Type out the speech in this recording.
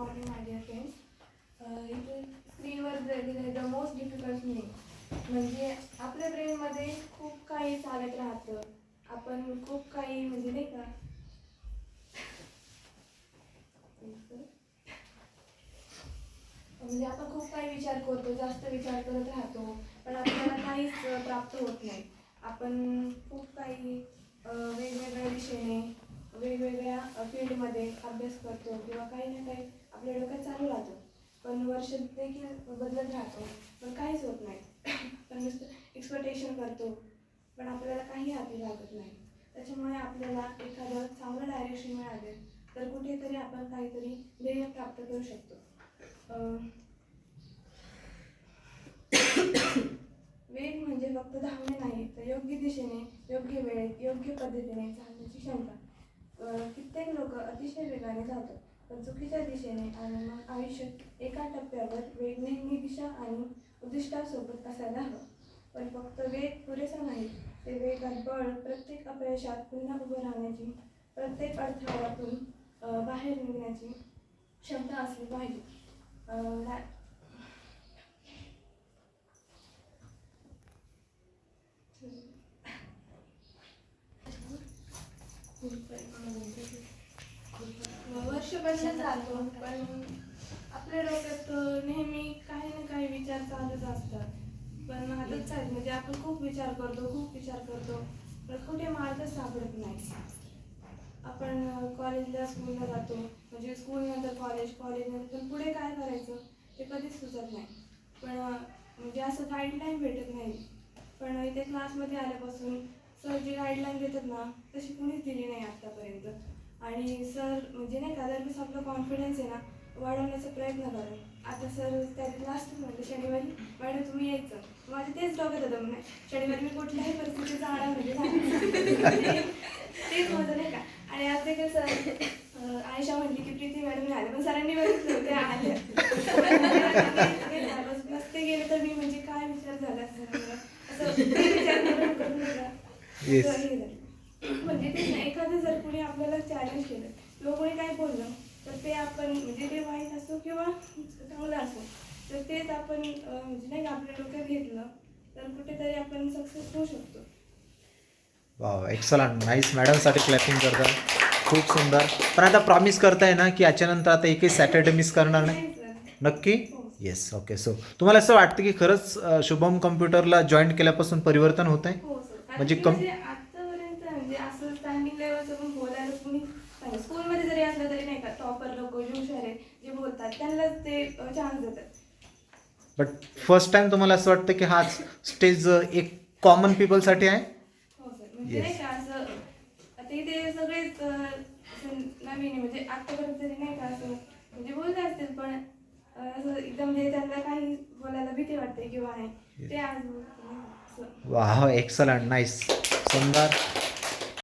Morning my dear friends. इथे स्क्रीनवर दिले द मोस्ट डिफिकल्ट थिंग म्हणजे आपल्या ब्रेनमध्ये खूप काही चालत राहतं. आपण खूप काही म्हणजे नाही का म्हणजे आपण खूप काही विचार करतो, जास्त विचार करत राहतो, पण आपल्याला काहीच प्राप्त होत नाही. आपण खूप काही वेगवेगळ्या दिशेने वेगवेगळ्या फील्डमध्ये अभ्यास करतो किंवा काही ना काही आपल्या डोक्यात चालू राहतं, पण वर्ष देखील बदलत राहतो, पण काहीच होत नाही. पण नुसतं एक्सपेक्टेशन करतो, पण आपल्याला काही हाती लागत नाही. त्याच्यामुळे आपल्याला एखादं चांगलं डायरेक्शन मिळाले तर कुठेतरी आपण काहीतरी ध्येय प्राप्त करू शकतो. वेग म्हणजे फक्त धावणे नाही, तर योग्य दिशेने, योग्य वेळेत, योग्य पद्धतीने चालण्याची क्षमता. कित्येक लोक अतिशय वेगाने जातात, पण चुकीच्या दिशेने आणि मग आयुष्यात एका टप्प्यावर वेग नेहमी दिशा आणि उद्दिष्टासोबत असायला हवं. पण फक्त वेग पुरेसा नाही, ते वेगात बळ, प्रत्येक अपयशात पुन्हा उभं राहण्याची, प्रत्येक अडथळ्यातून बाहेर निघण्याची क्षमता असली पाहिजे. वर्ष बदलत जातो, पण आपल्या डोक्यात नेहमी काही ना काही विचार चालूच असतात. पण हातच आहेत म्हणजे आपण खूप विचार करतो, पण कुठे मार्गच सापडत नाही. आपण कॉलेजला स्कूलला जातो, म्हणजे स्कूलनंतर कॉलेजनंतर पण पुढे काय करायचं ते कधीच सुचत नाही. पण म्हणजे असं गाईडलाईन भेटत नाही. पण इथे क्लासमध्ये आल्यापासून सर जी गाईडलाईन देतात ना, तशी कुणीच दिली नाही आत्तापर्यंत. आणि सर म्हणजे नाही का, दरवेळेस आपला कॉन्फिडन्स आहे ना वाढवण्याचा प्रयत्न करत. आता सर त्या लास्ट म्हणजे शनिवारी मॅडम तुम्ही यायचं, माझं तेच डोक्यात होतं नाही शनिवारी मी कुठल्याही परिस्थितीत जाणार म्हणजे तेच माझं नाही का. आणि आज देखील सर आयशा म्हणली की प्रीती मॅडम आले, पण सरांनी बघितलं ते आले नसते गेले तर मी म्हणजे काय विचार झाला असं विचार करून म्हणजे ते एखादं जर कोणी आपल्याला चॅलेंज केलं किंवा कोणी काय बोललं तर ते आपण म्हणजे ते वाईट असो किंवा चांगलं असो तर तेच आपण म्हणजे नाही आपल्या डोक्यात घेतलं तर कुठेतरी आपण सक्सेस होऊ शकतो. Wow, excellent, nice. मॅडमसाठी क्लॅपिंग करता, खूप सुंदर. पण आता प्रॉमिस करताय ना की याच्यानंतर आता एकही सॅटर्डे मिस करणार नाही? नक्की? येस. ओके. सो तुम्हाला असं वाटतं की खरंच शुभम कम्प्युटरला जॉईन केल्यापासून परिवर्तन होत आहे? हो सर, म्हणजे आतापर्यंत म्हणजे असं स्टँडिंग लेवलचं पण बोलायला कोणी स्कूलमध्ये जरी असलं तरी नाही का टॉपर लोक जे हुशार आहे जे बोलतात त्यांनाच ते चान्स देतात. बट फर्स्ट टाइम तुम्हाला असं वाटतं की हा स्टेज एक कॉमन पीपलसाठी आहे? हो सर, म्हणजे नाही का असं आता इथे सगळेच नवीन म्हणजे आतापर्यंत तरी नाही का असं म्हणजे बोलले असतील पण असं एकदम जे त्यांना काही बोलायला भीती वाटते किंवा आहे ते आज वाह, एक्सलंट, नाईस, सुंदर.